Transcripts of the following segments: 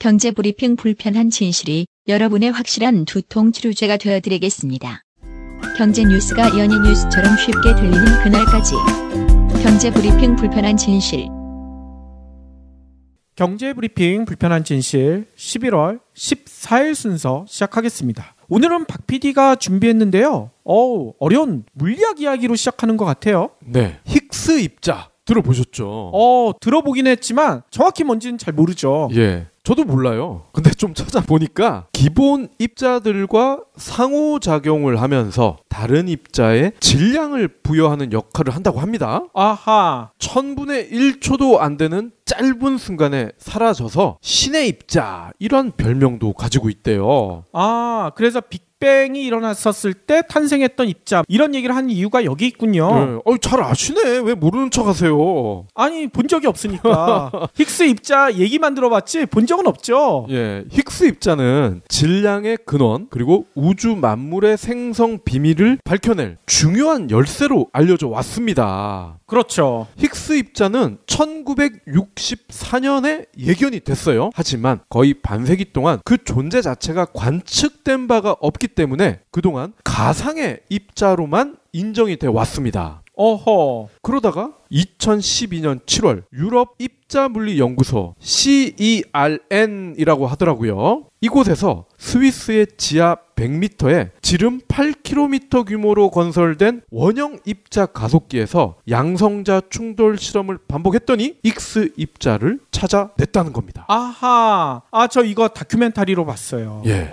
경제브리핑 불편한 진실이 여러분의 확실한 두통 치료제가 되어드리겠습니다. 경제 뉴스가 연예 뉴스처럼 쉽게 들리는 그날까지. 경제브리핑 불편한 진실. 경제브리핑 불편한 진실 11월 14일 순서 시작하겠습니다. 오늘은 박 PD가 준비했는데요. 어려운 물리학 이야기로 시작하는 것 같아요. 네, 힉스 입자 들어보셨죠? 들어보긴 했지만 정확히 뭔지는 잘 모르죠. 예, 저도 몰라요. 근데 좀 찾아보니까 기본 입자들과 상호작용을 하면서 다른 입자에 질량을 부여하는 역할을 한다고 합니다. 아하. 1000분의 1초도 안 되는 짧은 순간에 사라져서 신의 입자, 이런 별명도 가지고 있대요. 그래서 빅뱅이 일어났었을 때 탄생했던 입자, 이런 얘기를 한 이유가 여기 있군요. 네. 잘 아시네. 왜 모르는 척 하세요? 아니, 본 적이 없으니까. 힉스 입자 얘기만 들어봤지 본 적은 없죠. 예, 힉스 입자는 질량의 근원, 그리고 우주 만물의 생성 비밀을 밝혀낼 중요한 열쇠로 알려져 왔습니다. 그렇죠. 힉스 입자는 1964년에 예견이 됐어요. 하지만 거의 반세기 동안 그 존재 자체가 관측된 바가 없기 때문에 그동안 가상의 입자로만 인정이 돼 왔습니다. 어허. 그러다가 2012년 7월 유럽 입자물리연구소 CERN이라고 하더라고요. 이곳에서 스위스의 지하 100m에 지름 8km 규모로 건설된 원형 입자 가속기에서 양성자 충돌 실험을 반복했더니 힉스 입자를 찾아냈다는 겁니다. 아하. 저 이거 다큐멘터리로 봤어요. 예.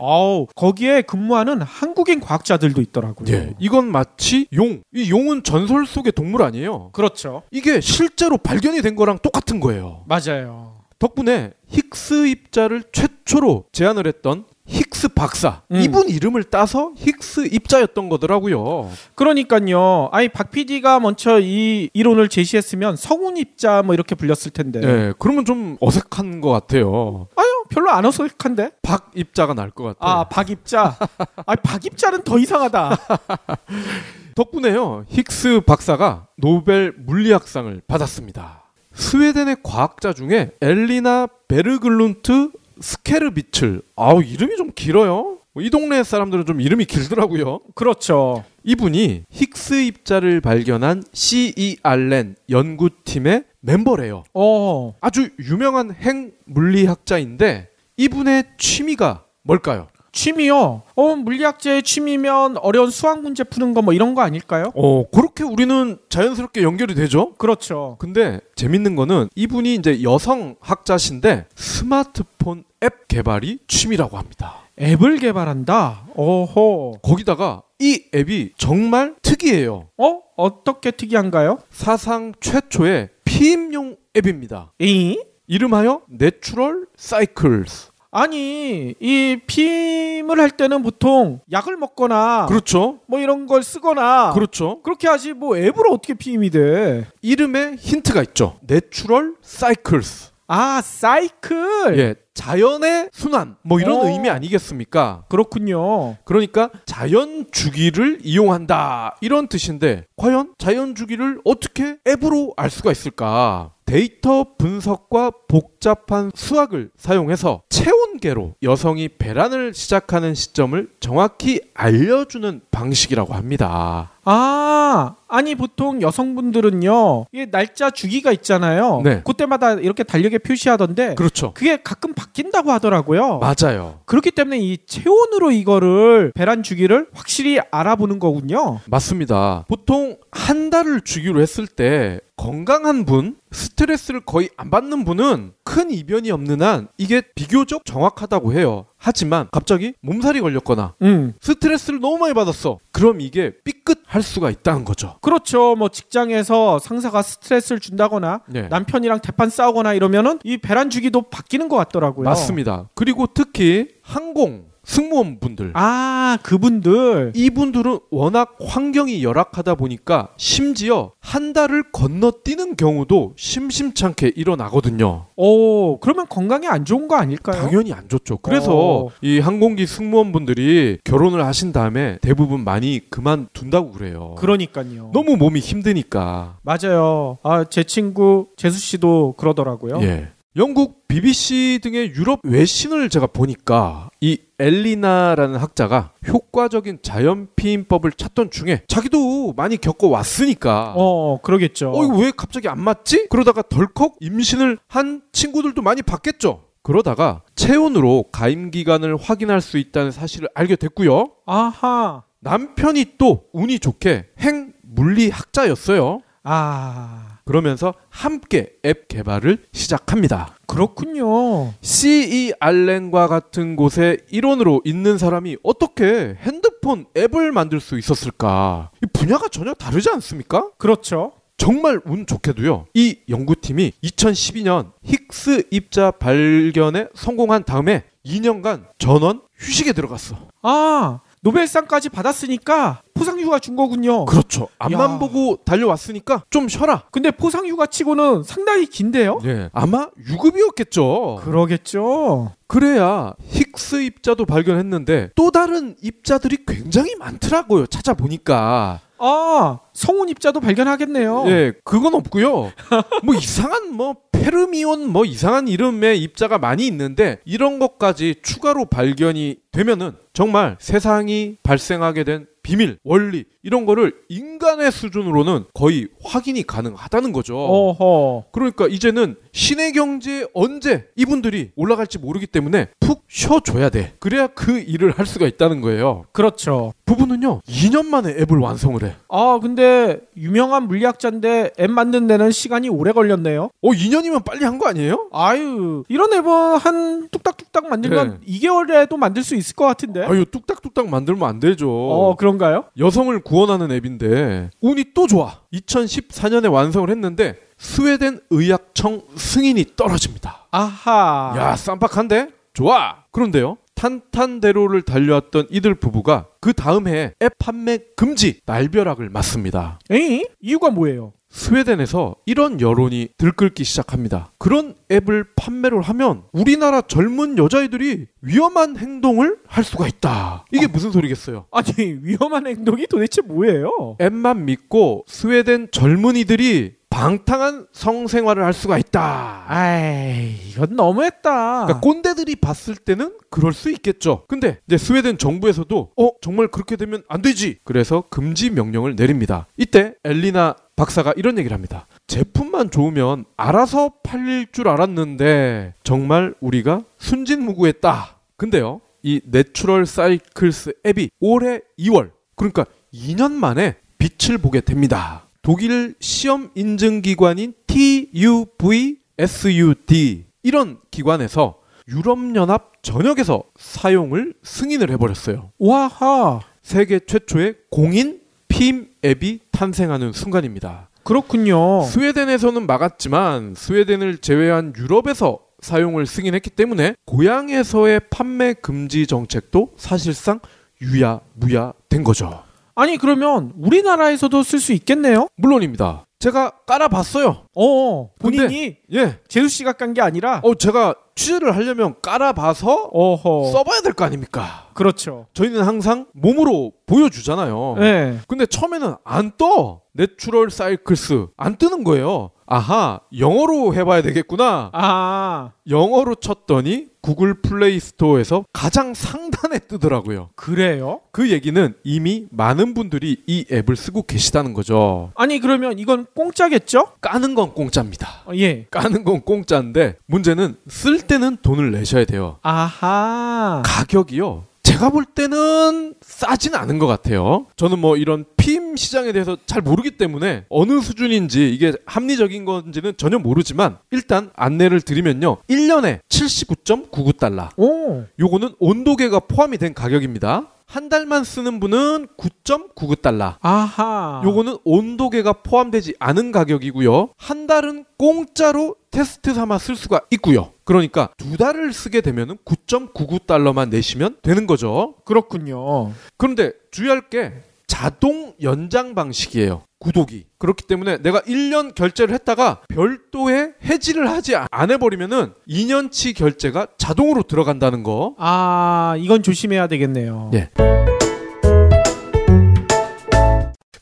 거기에 근무하는 한국인 과학자들도 있더라고요. 예. 이건 마치 용. 이 용은 전설 속의 동물 아니에요. 그렇죠. 이게 실제로 발견이 된 거랑 똑같은 거예요. 맞아요. 덕분에 힉스 입자를 최초로 제안을 했던 힉스 박사, 이분 이름을 따서 힉스 입자였던 거더라고요. 그러니까요. 박 PD가 먼저 이 이론을 제시했으면 성운 입자 뭐 이렇게 불렸을 텐데. 네, 그러면 좀 어색한 것 같아요. 별로 안 어색한데? 박 입자가 날 것 같아요. 박 입자. 박 입자는 더 이상하다. 덕분에요, 힉스 박사가 노벨 물리학상을 받았습니다. 스웨덴의 과학자 중에 엘리나 베르글룬트 스케르비츠. 이름이 좀 길어요. 이 동네 사람들은 좀 이름이 길더라고요. 그렇죠. 이분이 힉스 입자를 발견한 CERN 연구팀의 멤버래요. 아주 유명한 핵물리학자인데 이분의 취미가 뭘까요? 취미요? 물리학자의 취미면 어려운 수학 문제 푸는 거 뭐 이런 거 아닐까요? 그렇게 우리는 자연스럽게 연결이 되죠? 그렇죠. 근데 재밌는 거는 이분이 이제 여성 학자신데 스마트폰 앱 개발이 취미라고 합니다. 앱을 개발한다? 오호. 거기다가 이 앱이 정말 특이해요. 어떻게 특이한가요? 사상 최초의 피임용 앱입니다. 이름하여 내추럴 사이클스. 아니, 이 피임을 할 때는 보통 약을 먹거나 그렇죠. 뭐 이런 걸 쓰거나 그렇죠. 그렇게 하지 뭐 앱으로 어떻게 피임이 돼? 이름에 힌트가 있죠. 내추럴 사이클스. 사이클. 예, 자연의 순환 뭐 이런 의미 아니겠습니까? 그렇군요. 그러니까 자연 주기를 이용한다 이런 뜻인데 과연 자연 주기를 어떻게 앱으로 알 수가 있을까? 데이터 분석과 복잡한 수학을 사용해서 체온계로 여성이 배란을 시작하는 시점을 정확히 알려주는 방식이라고 합니다. 아니 보통 여성분들은요, 이게 날짜 주기가 있잖아요. 네. 그때마다 이렇게 달력에 표시하던데 그렇죠. 그게 가끔 바뀐다고 하더라고요. 맞아요. 그렇기 때문에 이 체온으로 이거를 배란 주기를 확실히 알아보는 거군요. 맞습니다. 보통 한 달을 주기로 했을 때 건강한 분, 스트레스를 거의 안 받는 분은 큰 이변이 없는 한 이게 비교적 정확하다고 해요. 하지만 갑자기 몸살이 걸렸거나 스트레스를 너무 많이 받았어. 그럼 이게 삐끗할 수가 있다는 거죠. 그렇죠. 뭐 직장에서 상사가 스트레스를 준다거나 네. 남편이랑 대판 싸우거나 이러면은 이 배란 주기도 바뀌는 것 같더라고요. 맞습니다. 그리고 특히 항공 승무원분들, 그분들, 이분들은 워낙 환경이 열악하다 보니까 심지어 한 달을 건너뛰는 경우도 심심찮게 일어나거든요. 그러면 건강에 안 좋은 거 아닐까요? 당연히 안 좋죠. 그래서 이 항공기 승무원분들이 결혼을 하신 다음에 대부분 많이 그만둔다고 그래요. 그러니까요. 너무 몸이 힘드니까. 맞아요. 제 친구 재수 씨도 그러더라고요. 예. 영국 BBC 등의 유럽 외신을 제가 보니까 이 엘리나라는 학자가 효과적인 자연 피임법을 찾던 중에 자기도 많이 겪어왔으니까 그러겠죠. 이거 왜 갑자기 안 맞지? 그러다가 덜컥 임신을 한 친구들도 많이 봤겠죠. 그러다가 체온으로 가임 기간을 확인할 수 있다는 사실을 알게 됐고요. 아하. 남편이 또 운이 좋게 핵물리학자였어요. 그러면서 함께 앱 개발을 시작합니다. 그렇군요. C.E. 알렌과 같은 곳에 일원으로 있는 사람이 어떻게 핸드폰 앱을 만들 수 있었을까? 이 분야가 전혀 다르지 않습니까? 그렇죠. 정말 운 좋게도요. 이 연구팀이 2012년 힉스 입자 발견에 성공한 다음에 2년간 전원 휴식에 들어갔어. 노벨상까지 받았으니까 포상휴가 준 거군요. 그렇죠. 앞만 보고 달려왔으니까 좀 쉬어라. 근데 포상휴가 치고는 상당히 긴데요? 네, 아마 유급이었겠죠. 그러겠죠. 그래야 힉스 입자도 발견했는데 또 다른 입자들이 굉장히 많더라고요. 찾아보니까. 성운 입자도 발견하겠네요. 예, 그건 없고요. 뭐 이상한 페르미온 이상한 이름의 입자가 많이 있는데 이런 것까지 추가로 발견이 되면은 정말 세상이 발생하게 된 비밀, 원리 이런 거를 인간의 수준으로는 거의 확인이 가능하다는 거죠. 그러니까 이제는 신의 경지에 언제 이분들이 올라갈지 모르기 때문에 푹 쉬어줘야 돼. 그래야 그 일을 할 수가 있다는 거예요. 그렇죠. 부부는요 2년 만에 앱을 완성을 해. 근데 유명한 물리학자인데 앱 만드는 데는 시간이 오래 걸렸네요. 2년이면 빨리 한 거 아니에요? 이런 앱은 한 뚝딱뚝딱 만들면 2개월에도 만들 수 있을 것 같은데. 뚝딱뚝딱 만들면 안 되죠. 그런가요? 여성을 구원하는 앱인데 운이 또 좋아. 2014년에 완성을 했는데 스웨덴 의학청 승인이 떨어집니다. 아하. 야, 쌈박한데? 좋아. 그런데요. 탄탄대로를 달려왔던 이들 부부가 그 다음 해에 앱 판매 금지 날벼락을 맞습니다. 이유가 뭐예요? 스웨덴에서 이런 여론이 들끓기 시작합니다. 그런 앱을 판매를 하면 우리나라 젊은 여자애들이 위험한 행동을 할 수가 있다. 이게 무슨 소리겠어요? 위험한 행동이 도대체 뭐예요? 앱만 믿고 스웨덴 젊은이들이 방탕한 성생활을 할 수가 있다. 이건 너무했다. 그러니까 꼰대들이 봤을 때는 그럴 수 있겠죠. 근데 이제 스웨덴 정부에서도 정말 그렇게 되면 안 되지. 그래서 금지 명령을 내립니다. 이때 엘리나 박사가 이런 얘기를 합니다. 제품만 좋으면 알아서 팔릴 줄 알았는데 정말 우리가 순진무구했다. 근데요, 이 내추럴 사이클스 앱이 올해 2월, 그러니까 2년 만에 빛을 보게 됩니다. 독일 시험 인증기관인 TÜVSUD 이런 기관에서 유럽연합 전역에서 사용을 승인을 해버렸어요. 와하. 세계 최초의 공인 피임 앱이 탄생하는 순간입니다. 그렇군요. 스웨덴에서는 막았지만 스웨덴을 제외한 유럽에서 사용을 승인했기 때문에 고향에서의 판매 금지 정책도 사실상 유야무야 된 거죠. 그러면 우리나라에서도 쓸 수 있겠네요? 물론입니다. 제가 깔아봤어요. 본인이? 재수 씨가 깐 게 아니라? 제가 취재를 하려면 깔아봐서 써봐야 될 거 아닙니까? 그렇죠. 저희는 항상 몸으로 보여주잖아요. 근데 처음에는 안 떠. 내추럴 사이클스 안 뜨는 거예요. 영어로 해봐야 되겠구나. 영어로 쳤더니 구글 플레이 스토어에서 가장 상단에 뜨더라고요. 그래요? 그 얘기는 이미 많은 분들이 이 앱을 쓰고 계시다는 거죠. 그러면 이건 공짜겠죠? 까는 건 공짜입니다. 까는 건 공짜인데 문제는 쓸 때는 돈을 내셔야 돼요. 가격이요. 제가 볼 때는 싸진 않은 것 같아요. 저는 이런 피임 시장에 대해서 잘 모르기 때문에 어느 수준인지 이게 합리적인 건지는 전혀 모르지만 일단 안내를 드리면요. 1년에 79.99달러. 요거는 온도계가 포함이 된 가격입니다. 한 달만 쓰는 분은 9.99달러. 요거는 온도계가 포함되지 않은 가격이고요. 한 달은 공짜로 테스트 삼아 쓸 수가 있고요. 그러니까 2달을 쓰게 되면 9.99달러만 내시면 되는 거죠. 그렇군요. 그런데 주의할 게 자동 연장 방식이에요. 구독이. 그렇기 때문에 내가 1년 결제를 했다가 별도의 해지를 하지 안 해버리면은 2년치 결제가 자동으로 들어간다는 거. 이건 조심해야 되겠네요.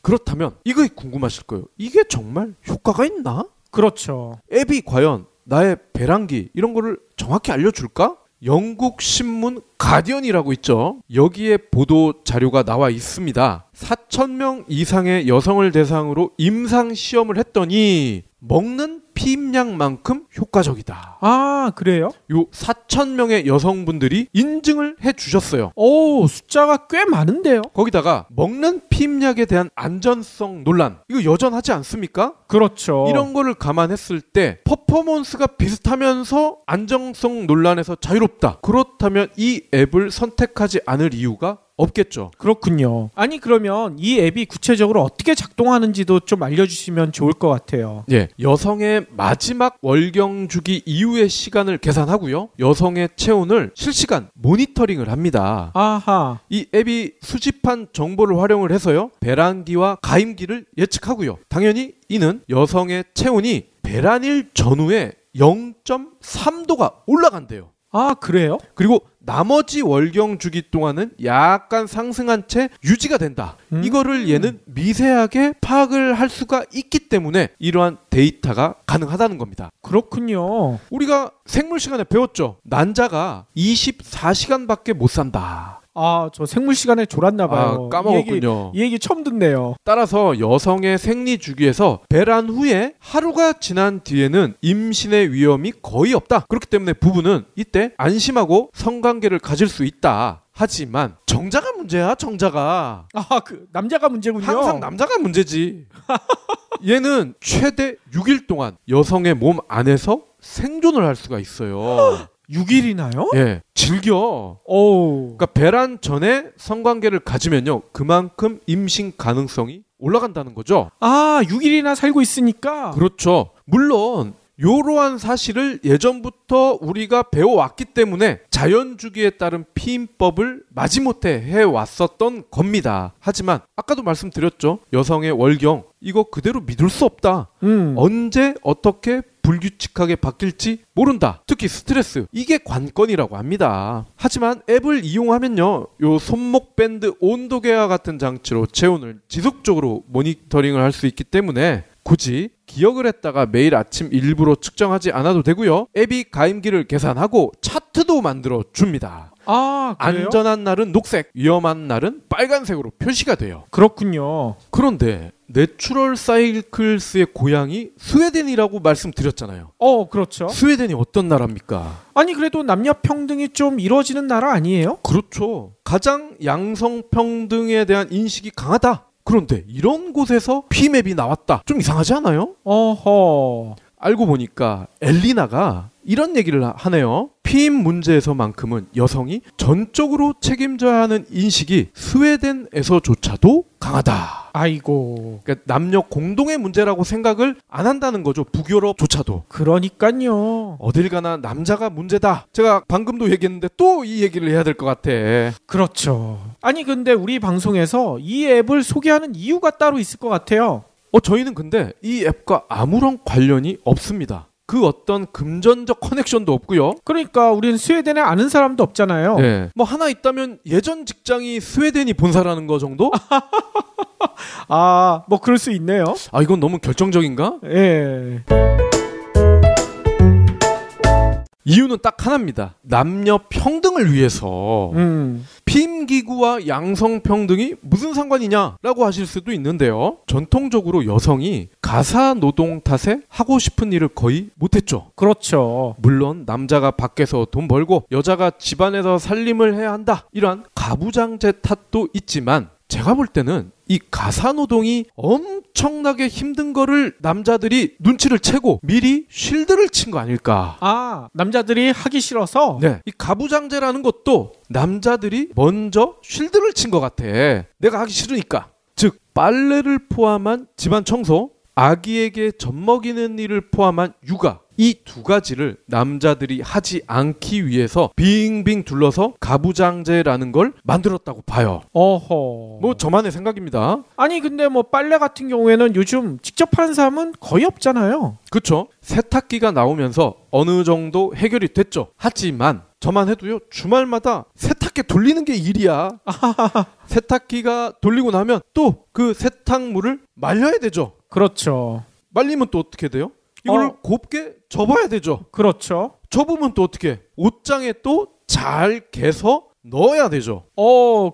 그렇다면 이거 궁금하실 거예요. 이게 정말 효과가 있나? 그렇죠. 앱이 과연 나의 배란기 이런 거를 정확히 알려줄까? 영국 신문 가디언이라고 있죠. 여기에 보도 자료가 나와 있습니다. 4,000명 이상의 여성을 대상으로 임상 시험을 했더니 먹는 피임량만큼 효과적이다. 아, 그래요? 요 4,000명의 여성분들이 인증을 해주셨어요. 오, 숫자가 꽤 많은데요? 거기다가 먹는 피임약에 대한 안전성 논란, 이거 여전하지 않습니까? 그렇죠. 이런 거를 감안했을 때 퍼포먼스가 비슷하면서 안정성 논란에서 자유롭다. 그렇다면 이 앱을 선택하지 않을 이유가 없겠죠. 그렇군요. 아니, 그러면 이 앱이 구체적으로 어떻게 작동하는지도 좀 알려주시면 좋을 것 같아요. 예, 여성의 마지막 월경 주기 이후의 시간을 계산하고요. 여성의 체온을 실시간 모니터링을 합니다. 아하. 이 앱이 수집한 정보를 활용을 해서요. 배란기와 가임기를 예측하고요. 당연히 이는 여성의 체온이 배란일 전후에 0.3도가 올라간대요. 아, 그래요? 그리고 나머지 월경 주기 동안은 약간 상승한 채 유지가 된다. 이거를 얘는 미세하게 파악을 할 수가 있기 때문에 이러한 데이터가 가능하다는 겁니다. 그렇군요. 우리가 생물 시간에 배웠죠. 난자가 24시간밖에 못 산다. 아, 저 생물 시간에 졸았나 봐요. 까먹었군요. 이 얘기 처음 듣네요. 따라서 여성의 생리 주기에서 배란 후에 하루가 지난 뒤에는 임신의 위험이 거의 없다. 그렇기 때문에 부부는 이때 안심하고 성관계를 가질 수 있다. 하지만 정자가 문제야, 정자가. 아, 그 남자가 문제군요. 항상 남자가 문제지. 얘는 최대 6일 동안 여성의 몸 안에서 생존을 할 수가 있어요. 6일이나요? 예, 즐겨. 오. 그러니까 배란 전에 성관계를 가지면요, 그만큼 임신 가능성이 올라간다는 거죠. 아, 6일이나 살고 있으니까. 그렇죠. 물론 이러한 사실을 예전부터 우리가 배워왔기 때문에 자연주기에 따른 피임법을 마지못해 해왔었던 겁니다. 하지만 아까도 말씀드렸죠. 여성의 월경, 이거 그대로 믿을 수 없다. 언제 어떻게 불규칙하게 바뀔지 모른다. 특히 스트레스, 이게 관건이라고 합니다. 하지만 앱을 이용하면요, 요 손목 밴드 온도계와 같은 장치로 체온을 지속적으로 모니터링을 할 수 있기 때문에 굳이 기억을 했다가 매일 아침 일부러 측정하지 않아도 되고요. 앱이 가임기를 계산하고 차트도 만들어 줍니다. 아, 그래요? 안전한 날은 녹색, 위험한 날은 빨간색으로 표시가 돼요. 그렇군요. 그런데 내추럴 사이클스의 고향이 스웨덴이라고 말씀드렸잖아요. 그렇죠. 스웨덴이 어떤 나라입니까? 아니, 그래도 남녀 평등이 좀 이루어지는 나라 아니에요? 그렇죠. 가장 양성 평등에 대한 인식이 강하다. 그런데 이런 곳에서 피임앱이 나왔다. 좀 이상하지 않아요? 어허. 알고 보니까 엘리나가 이런 얘기를 하네요. 피임 문제에서만큼은 여성이 전적으로 책임져야 하는 인식이 스웨덴에서조차도 강하다. 아이고. 그러니까 남녀 공동의 문제라고 생각을 안 한다는 거죠. 북유럽조차도. 그러니까요. 어딜 가나 남자가 문제다. 제가 방금도 얘기했는데 또 이 얘기를 해야 될 것 같아. 그렇죠. 아니, 근데 우리 방송에서 이 앱을 소개하는 이유가 따로 있을 것 같아요. 저희는 근데 이 앱과 아무런 관련이 없습니다. 그 어떤 금전적 커넥션도 없고요. 그러니까 우리는 스웨덴에 아는 사람도 없잖아요. 네. 뭐 하나 있다면 예전 직장이 스웨덴이 본사라는 거 정도? 아, 뭐 그럴 수 있네요. 아, 이건 너무 결정적인가? 예. 이유는 딱 하나입니다. 남녀 평등을 위해서. 피임기구와 양성평등이 무슨 상관이냐라고 하실 수도 있는데요. 전통적으로 여성이 가사노동 탓에 하고 싶은 일을 거의 못했죠. 그렇죠. 물론 남자가 밖에서 돈 벌고 여자가 집안에서 살림을 해야 한다, 이러한 가부장제 탓도 있지만 제가 볼 때는 이 가사노동이 엄청나게 힘든 거를 남자들이 눈치를 채고 미리 쉴드를 친 거 아닐까. 아, 남자들이 하기 싫어서? 네, 이 가부장제라는 것도 남자들이 먼저 쉴드를 친 것 같아. 내가 하기 싫으니까. 즉 빨래를 포함한 집안 청소, 아기에게 젖 먹이는 일을 포함한 육아, 이 두 가지를 남자들이 하지 않기 위해서 빙빙 둘러서 가부장제라는 걸 만들었다고 봐요. 어허. 뭐 저만의 생각입니다. 아니, 근데 뭐 빨래 같은 경우에는 요즘 직접 하는 사람은 거의 없잖아요. 그렇죠. 세탁기가 나오면서 어느 정도 해결이 됐죠. 하지만 저만 해도요, 주말마다 세탁기 돌리는 게 일이야. 세탁기가 돌리고 나면 또 그 세탁물을 말려야 되죠. 그렇죠. 말리면 또 어떻게 돼요? 이걸 곱게 접어야 되죠. 그렇죠. 접으면 또 어떻게? 옷장에 또 잘 개서 넣어야 되죠.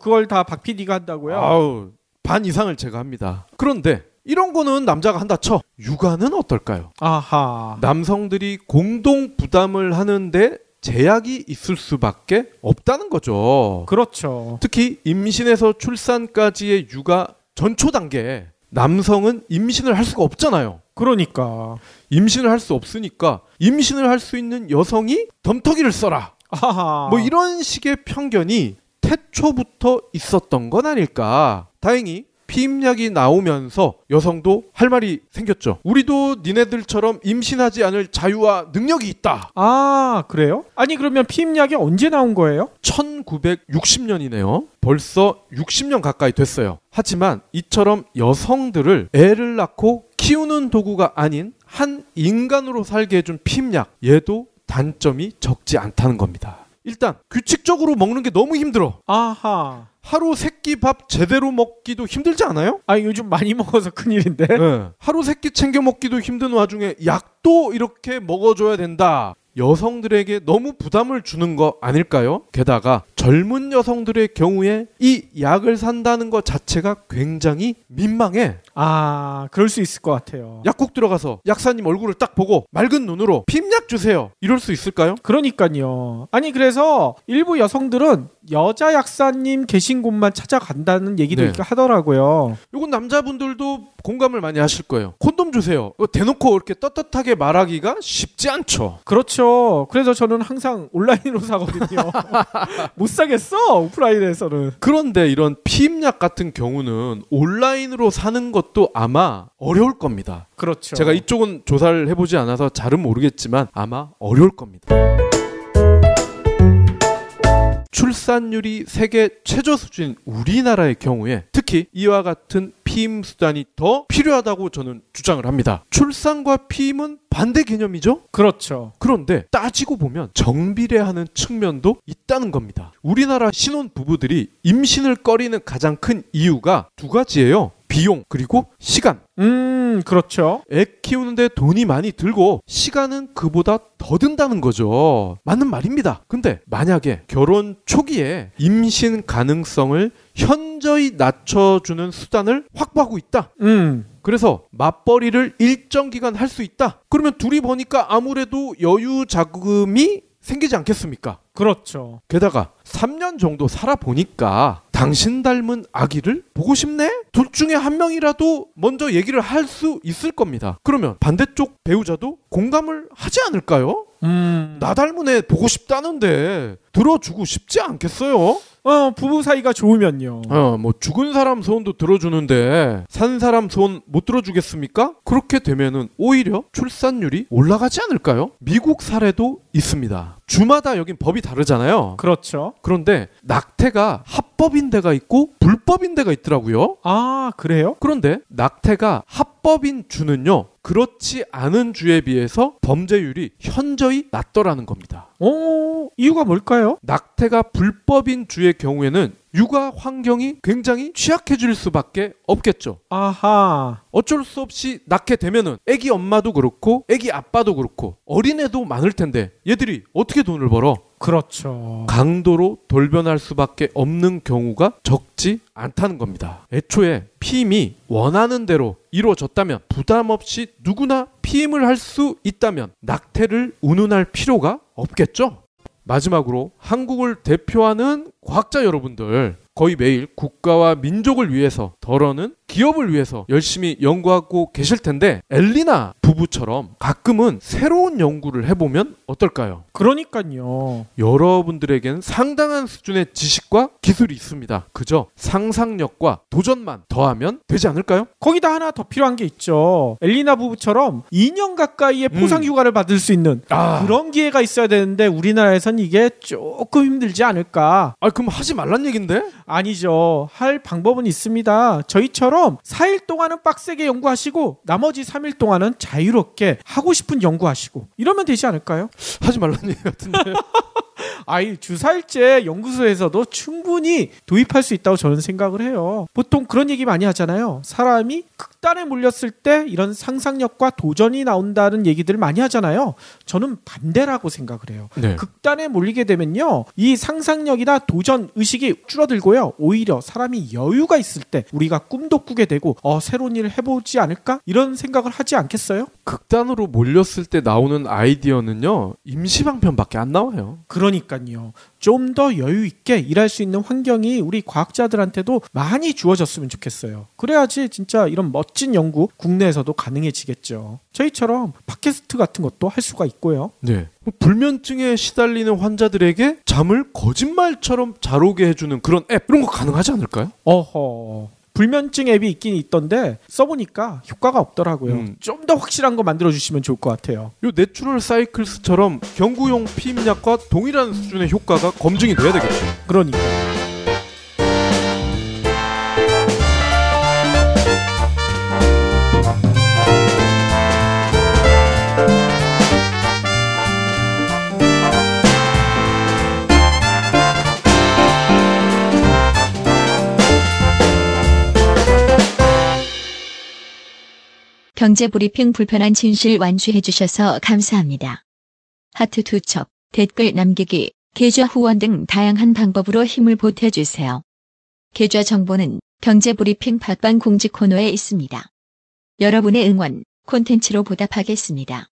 그걸 다 박 PD가 한다고요? 아우, 반 이상을 제가 합니다. 그런데 이런 거는 남자가 한다 쳐. 육아는 어떨까요? 아하. 남성들이 공동 부담을 하는데 제약이 있을 수밖에 없다는 거죠. 그렇죠. 특히 임신에서 출산까지의 육아 전초 단계, 남성은 임신을 할 수가 없잖아요. 그러니까. 임신을 할 수 없으니까 임신을 할 수 있는 여성이 덤터기를 써라. 아하. 뭐 이런 식의 편견이 태초부터 있었던 건 아닐까. 다행히 피임약이 나오면서 여성도 할 말이 생겼죠. 우리도 니네들처럼 임신하지 않을 자유와 능력이 있다. 아, 그래요? 아니 그러면 피임약이 언제 나온 거예요? 1960년이네요. 벌써 60년 가까이 됐어요. 하지만 이처럼 여성들을 애를 낳고 키우는 도구가 아닌 한 인간으로 살게 해준 피임약, 얘도 단점이 적지 않다는 겁니다. 일단 규칙적으로 먹는 게 너무 힘들어. 아하. 하루 세 끼 밥 제대로 먹기도 힘들지 않아요? 아, 요즘 많이 먹어서 큰일인데. 네. 하루 세 끼 챙겨 먹기도 힘든 와중에 약도 이렇게 먹어줘야 된다. 여성들에게 너무 부담을 주는 거 아닐까요? 게다가 젊은 여성들의 경우에 이 약을 산다는 것 자체가 굉장히 민망해. 아, 그럴 수 있을 것 같아요. 약국 들어가서 약사님 얼굴을 딱 보고 맑은 눈으로 피임약 주세요. 이럴 수 있을까요? 그러니까요. 아니 그래서 일부 여성들은 여자 약사님 계신 곳만 찾아간다는 얘기도 네. 이렇게 하더라고요. 이건 남자분들도 공감을 많이 하실 거예요. 콘돔 주세요. 이거 대놓고 이렇게 떳떳하게 말하기가 쉽지 않죠. 그렇죠. 그래서 저는 항상 온라인으로 사거든요. 못 사겠어, 오프라인에서는. 그런데 이런 피임약 같은 경우는 온라인으로 사는 것도 아마 어려울 겁니다. 그렇죠. 제가 이쪽은 조사를 해보지 않아서 잘은 모르겠지만 아마 어려울 겁니다. 출산율이 세계 최저 수준인 우리나라의 경우에 특히 이와 같은 피임 수단이 더 필요하다고 저는 주장을 합니다. 출산과 피임은 반대 개념이죠? 그렇죠. 그런데 따지고 보면 정비례하는 측면도 있다는 겁니다. 우리나라 신혼 부부들이 임신을 꺼리는 가장 큰 이유가 두 가지예요. 비용 그리고 시간. 그렇죠. 애 키우는데 돈이 많이 들고 시간은 그보다 더 든다는 거죠. 맞는 말입니다. 근데 만약에 결혼 초기에 임신 가능성을 현저히 낮춰주는 수단을 확보하고 있다. 그래서 맞벌이를 일정 기간 할 수 있다. 그러면 둘이 보니까 아무래도 여유 자금이 생기지 않겠습니까? 그렇죠. 게다가 3년 정도 살아보니까 당신 닮은 아기를 보고 싶네? 둘 중에 한 명이라도 먼저 얘기를 할 수 있을 겁니다. 그러면 반대쪽 배우자도 공감을 하지 않을까요? 나 닮은 애 보고 싶다는데 들어주고 싶지 않겠어요? 부부 사이가 좋으면요. 뭐 죽은 사람 소원도 들어주는데 산 사람 소원 못 들어주겠습니까? 그렇게 되면은 오히려 출산율이 올라가지 않을까요? 미국 사례도 있습니다. 주마다 여긴 법이 다르잖아요. 그렇죠. 그런데 낙태가 합법인 데가 있고 불법인 데가 있더라고요. 아, 그래요? 그런데 낙태가 합법인 주는요, 그렇지 않은 주에 비해서 범죄율이 현저히 낮더라는 겁니다. 이유가 뭘까요? 낙태가 불법인 주의 경우에는 육아 환경이 굉장히 취약해질 수밖에 없겠죠. 아하. 어쩔 수 없이 낳게 되면은 애기 엄마도 그렇고 애기 아빠도 그렇고 어린애도 많을 텐데 얘들이 어떻게 돈을 벌어? 그렇죠. 강도로 돌변할 수밖에 없는 경우가 적지 않다는 겁니다. 애초에 피임이 원하는 대로 이루어졌다면 부담 없이 누구나 피임을 할 수 있다면 낙태를 운운할 필요가 없겠죠. 마지막으로 한국을 대표하는 과학자 여러분들, 거의 매일 국가와 민족을 위해서 덜어는 기업을 위해서 열심히 연구하고 계실 텐데 엘리나 부부처럼 가끔은 새로운 연구를 해보면 어떨까요? 그러니까요. 여러분들에겐 상당한 수준의 지식과 기술이 있습니다. 그저 상상력과 도전만 더하면 되지 않을까요? 거기다 하나 더 필요한 게 있죠. 엘리나 부부처럼 2년 가까이의 포상휴가를 받을 수 있는 그런 기회가 있어야 되는데 우리나라에선 이게 조금 힘들지 않을까. 그럼 하지 말란 얘긴데? 아니죠. 할 방법은 있습니다. 저희처럼 4일 동안은 빡세게 연구하시고 나머지 3일 동안은 자유롭게 하고 싶은 연구하시고 이러면 되지 않을까요? 하지 말란 얘기 같은데요. 아이, 주사일제 연구소에서도 충분히 도입할 수 있다고 저는 생각을 해요. 보통 그런 얘기 많이 하잖아요. 사람이 극단에 몰렸을 때 이런 상상력과 도전이 나온다는 얘기들을 많이 하잖아요. 저는 반대라고 생각을 해요. 네. 극단에 몰리게 되면요, 이 상상력이나 도전 의식이 줄어들고요, 오히려 사람이 여유가 있을 때 우리가 꿈도 꾸게 되고 새로운 일을 해보지 않을까? 이런 생각을 하지 않겠어요? 극단으로 몰렸을 때 나오는 아이디어는요, 임시방편밖에 안 나와요. 그러니까요. 좀 더 여유 있게 일할 수 있는 환경이 우리 과학자들한테도 많이 주어졌으면 좋겠어요. 그래야지 진짜 이런 멋진 연구 국내에서도 가능해지겠죠. 저희처럼 팟캐스트 같은 것도 할 수가 있고요. 네. 불면증에 시달리는 환자들에게 잠을 거짓말처럼 잘 오게 해주는 그런 앱, 이런 거 가능하지 않을까요? 어허. 불면증 앱이 있긴 있던데 써보니까 효과가 없더라고요. 좀 더 확실한 거 만들어주시면 좋을 것 같아요. 요 내추럴 사이클스처럼 경구용 피임약과 동일한 수준의 효과가 검증이 돼야 되겠죠. 그러니까. 경제브리핑 불편한 진실 완주해주셔서 감사합니다. 하트 투척, 댓글 남기기, 계좌 후원 등 다양한 방법으로 힘을 보태주세요. 계좌 정보는 경제브리핑 팟빵 공지 코너에 있습니다. 여러분의 응원, 콘텐츠로 보답하겠습니다.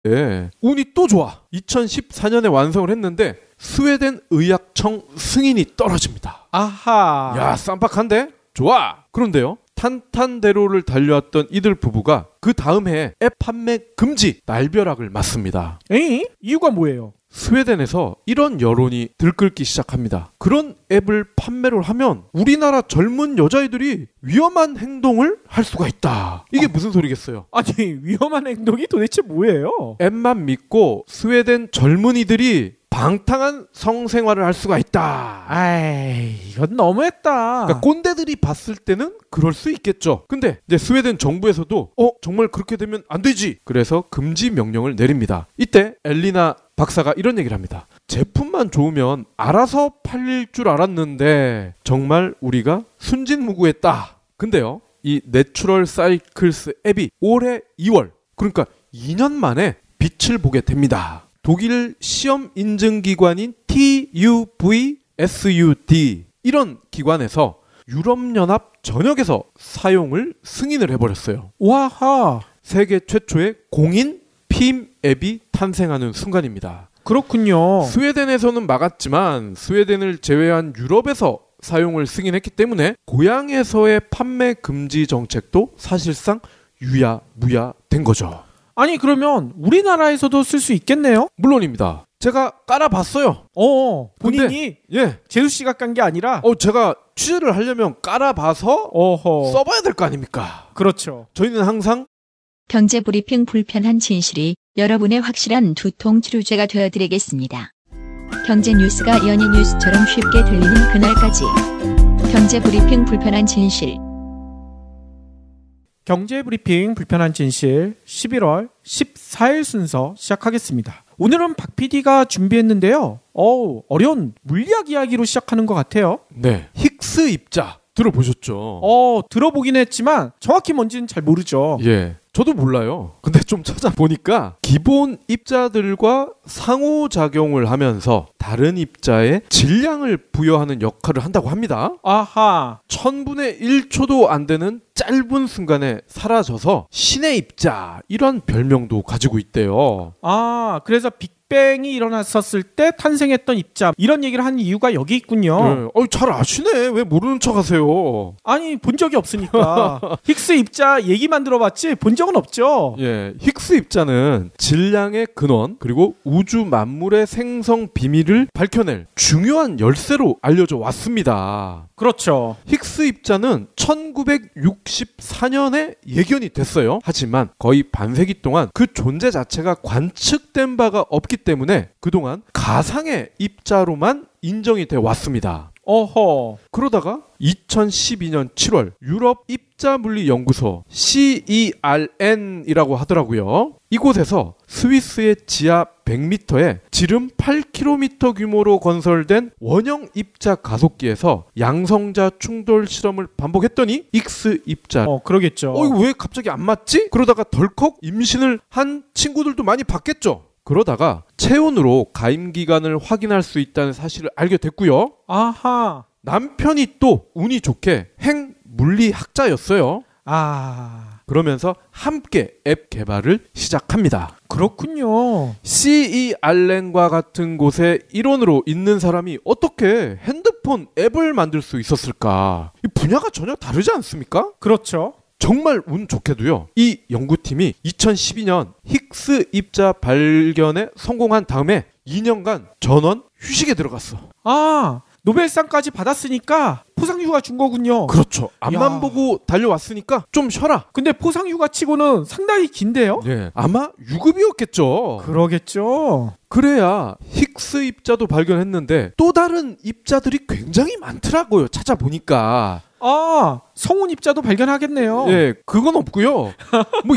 네. 운이 또 좋아. 2014년에 완성을 했는데 스웨덴 의학청 승인이 떨어집니다. 아하. 야, 쌈박한데? 좋아. 그런데요, 탄탄대로를 달려왔던 이들 부부가 그 다음 해에 앱 판매 금지 날벼락을 맞습니다. 에이? 이유가 뭐예요? 스웨덴에서 이런 여론이 들끓기 시작합니다. 그런 앱을 판매를 하면 우리나라 젊은 여자애들이 위험한 행동을 할 수가 있다. 이게 무슨 소리겠어요? 아니, 위험한 행동이 도대체 뭐예요? 앱만 믿고 스웨덴 젊은이들이 방탕한 성생활을 할 수가 있다. 아이, 이건 너무했다. 그러니까 꼰대들이 봤을 때는 그럴 수 있겠죠. 근데 이제 스웨덴 정부에서도 정말 그렇게 되면 안 되지. 그래서 금지 명령을 내립니다. 이때 엘리나 박사가 이런 얘기를 합니다. 제품만 좋으면 알아서 팔릴 줄 알았는데 정말 우리가 순진무구했다. 근데요, 이 내추럴 사이클스 앱이 올해 2월, 그러니까 2년 만에 빛을 보게 됩니다. 독일 시험 인증기관인 TÜVSUD 이런 기관에서 유럽연합 전역에서 사용을 승인을 해버렸어요. 와하. 세계 최초의 공인 피임 앱이 탄생하는 순간입니다. 그렇군요. 스웨덴에서는 막았지만 스웨덴을 제외한 유럽에서 사용을 승인했기 때문에 고향에서의 판매 금지 정책도 사실상 유야무야 된 거죠. 아니, 그러면 우리나라에서도 쓸 수 있겠네요? 물론입니다. 제가 깔아봤어요. 본인이? 예. 재수 씨가 깐 게 아니라? 제가 취재를 하려면 깔아봐서 써봐야 될 거 아닙니까? 그렇죠. 저희는 항상 경제브리핑 불편한 진실이 여러분의 확실한 두통 치료제가 되어드리겠습니다. 경제 뉴스가 연예 뉴스처럼 쉽게 들리는 그날까지. 경제브리핑 불편한 진실. 경제브리핑 불편한 진실 11월 14일 순서 시작하겠습니다. 오늘은 박 PD가 준비했는데요. 어려운 물리학 이야기로 시작하는 것 같아요. 네, 힉스 입자 들어보셨죠? 들어보긴 했지만 정확히 뭔지는 잘 모르죠. 예, 저도 몰라요. 근데 좀 찾아보니까 기본 입자들과 상호작용을 하면서 다른 입자에 질량을 부여하는 역할을 한다고 합니다. 아하. 1000분의 1초도 안 되는 짧은 순간에 사라져서 신의 입자, 이런 별명도 가지고 있대요. 그래서 빅뱅이 일어났었을 때 탄생했던 입자, 이런 얘기를 하는 이유가 여기 있군요. 네. 잘 아시네. 왜 모르는 척 하세요? 아니, 본 적이 없으니까. 힉스 입자 얘기만 들어봤지 본 적은 없죠. 예, 힉스 입자는 질량의 근원 그리고 우주 만물의 생성 비밀을 밝혀낼 중요한 열쇠로 알려져 왔습니다. 그렇죠. 힉스 입자는 1964년에 예견이 됐어요. 하지만 거의 반세기 동안 그 존재 자체가 관측된 바가 없기 때문에 그동안 가상의 입자로만 인정이 돼 왔습니다. 어허. 그러다가 2012년 7월 유럽 입자물리연구소 CERN이라고 하더라고요. 이곳에서 스위스의 지하 100m에 지름 8km 규모로 건설된 원형 입자 가속기에서 양성자 충돌 실험을 반복했더니 X 입자. 그러겠죠. 이거 왜 갑자기 안 맞지? 그러다가 덜컥 임신을 한 친구들도 많이 봤겠죠. 그러다가 체온으로 가임 기간을 확인할 수 있다는 사실을 알게 됐고요. 아하. 남편이 또 운이 좋게 핵물리학자였어요. 그러면서 함께 앱 개발을 시작합니다. 그렇군요. CERN과 같은 곳에 일원으로 있는 사람이 어떻게 핸드폰 앱을 만들 수 있었을까? 이 분야가 전혀 다르지 않습니까? 그렇죠. 정말 운 좋게도요. 이 연구팀이 2012년 힉스 입자 발견에 성공한 다음에 2년간 전원 휴식에 들어갔어. 노벨상까지 받았으니까 포상휴가 준 거군요. 그렇죠. 앞만 보고 달려왔으니까 좀 쉬어라. 근데 포상휴가 치고는 상당히 긴데요? 네, 아마 유급이었겠죠. 그러겠죠. 그래야 힉스 입자도 발견했는데 또 다른 입자들이 굉장히 많더라고요. 찾아보니까. 성운 입자도 발견하겠네요. 예, 그건 없고요.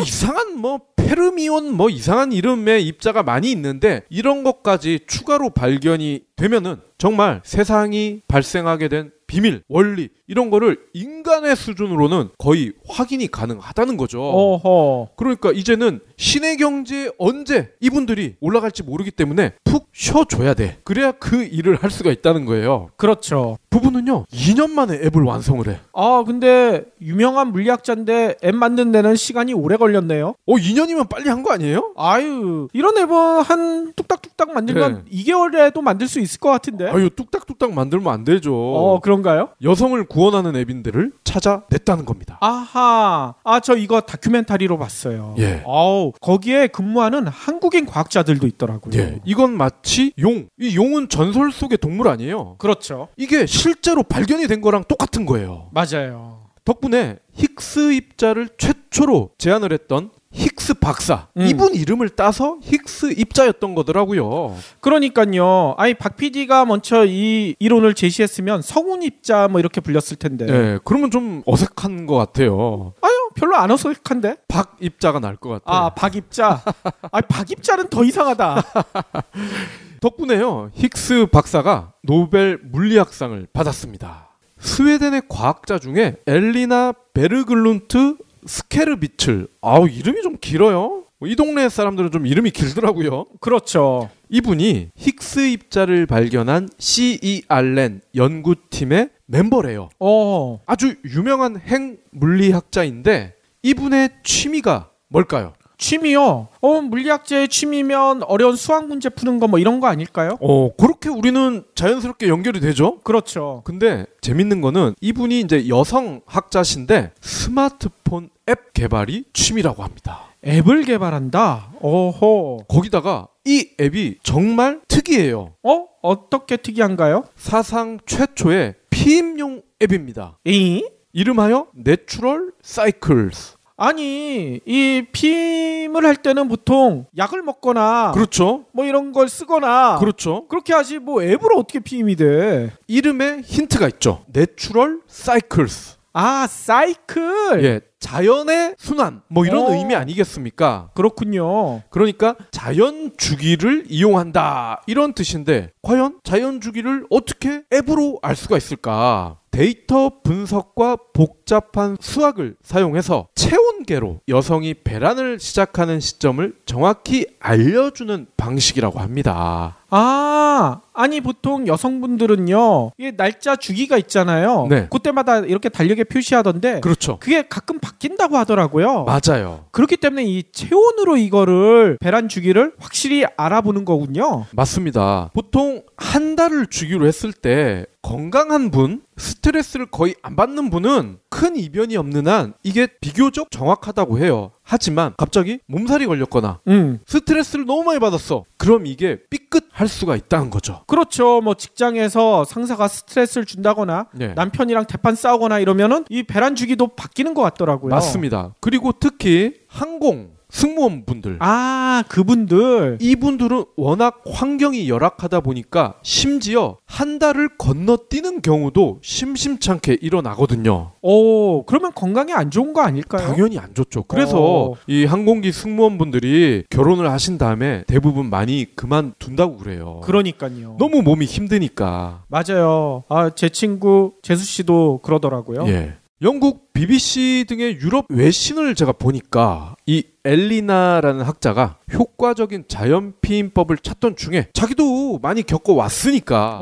이상한 페르미온 이상한 이름의 입자가 많이 있는데 이런 것까지 추가로 발견이 되면은 정말 세상이 발생하게 된 비밀, 원리 이런 거를 인간의 수준으로는 거의 확인이 가능하다는 거죠. 어허. 그러니까 이제는 신의 경지에 언제 이분들이 올라갈지 모르기 때문에 푹 쉬어줘야 돼. 그래야 그 일을 할 수가 있다는 거예요. 그렇죠. 부부는요 2년 만에 앱을 완성을 해. 근데 유명한 물리학자인데 앱 만드는 데는 시간이 오래 걸렸네요. 2년이면 빨리 한 거 아니에요? 이런 앱은 한 뚝딱뚝딱 만들면 2개월에도 만들 수 있을 것 같은데. 뚝딱뚝딱 만들면 안 되죠. 그런가요? 여성을 구원하는 앱인들을 찾아냈다는 겁니다. 아하. 저 이거 다큐멘터리로 봤어요. 예. 거기에 근무하는 한국인 과학자들도 있더라고요. 예. 이건 마치 용. 이 용은 전설 속의 동물 아니에요. 그렇죠. 이게 실제로 발견이 된 거랑 똑같은 거예요. 맞아요. 덕분에 힉스 입자를 최초로 제안을 했던 힉스 박사. 이분 이름을 따서 힉스 입자였던 거더라고요. 그러니까요. 박 PD가 먼저 이 이론을 제시했으면 성운 입자 이렇게 불렸을 텐데. 네, 그러면 좀 어색한 것 같아요. 별로 안 어색한데? 박 입자가 날 것 같아요. 박 입자. 박 입자는 더 이상하다. 덕분에요. 힉스 박사가 노벨 물리학상을 받았습니다. 스웨덴의 과학자 중에 엘리나 베르글룬트 스케르비츠. 이름이 좀 길어요. 이 동네 사람들은 좀 이름이 길더라고요. 그렇죠. 이분이 힉스 입자를 발견한 CERN 연구팀의 멤버래요. 아주 유명한 핵물리학자인데 이분의 취미가 뭘까요? 취미요? 물리학자의 취미면 어려운 수학 문제 푸는 거 이런 거 아닐까요? 그렇게 우리는 자연스럽게 연결이 되죠? 그렇죠. 근데 재밌는 거는 이분이 이제 여성 학자신데 스마트폰 앱 개발이 취미라고 합니다. 앱을 개발한다? 어허. 거기다가 이 앱이 정말 특이해요. 어떻게 특이한가요? 사상 최초의 피임용 앱입니다. 이름하여 내추럴 사이클스. 이 피임을 할 때는 보통 약을 먹거나 그렇죠. 이런 걸 쓰거나 그렇죠. 그렇게 하지 앱으로 어떻게 피임이 돼? 이름에 힌트가 있죠. 내추럴 사이클스. 사이클. 예, 자연의 순환 이런 의미 아니겠습니까? 그렇군요. 그러니까 자연 주기를 이용한다 이런 뜻인데 과연 자연 주기를 어떻게 앱으로 알 수가 있을까? 데이터 분석과 복잡한 수학을 사용해서 체온계로 여성이 배란을 시작하는 시점을 정확히 알려주는 방식이라고 합니다. 보통 여성분들은요, 이게 날짜 주기가 있잖아요. 네. 그때마다 이렇게 달력에 표시하던데, 그렇죠. 그게 가끔 바뀐다고 하더라고요. 맞아요. 그렇기 때문에 이 체온으로 이거를 배란 주기를 확실히 알아보는 거군요. 맞습니다. 보통 한 달을 주기로 했을 때 건강한 분, 스트레스를 거의 안 받는 분은 큰 이변이 없는 한 이게 비교적 정확하다고 해요. 하지만 갑자기 몸살이 걸렸거나 스트레스를 너무 많이 받았어. 그럼 이게 삐끗할 수가 있다는 거죠. 그렇죠. 직장에서 상사가 스트레스를 준다거나 남편이랑 대판 싸우거나 이러면은 이 배란 주기도 바뀌는 것 같더라고요. 맞습니다. 그리고 특히 항공, 승무원분들. 아, 그분들. 이분들은 워낙 환경이 열악하다 보니까 심지어 한 달을 건너뛰는 경우도 심심찮게 일어나거든요. 그러면 건강에 안 좋은 거 아닐까요? 당연히 안 좋죠. 그래서 이 항공기 승무원분들이 결혼을 하신 다음에 대부분 많이 그만둔다고 그래요. 그러니까요. 너무 몸이 힘드니까. 맞아요. 제 친구 재수 씨도 그러더라고요. 예. 영국 BBC 등의 유럽 외신을 제가 보니까 이 엘리나라는 학자가 효과적인 자연 피임법을 찾던 중에 자기도 많이 겪어왔으니까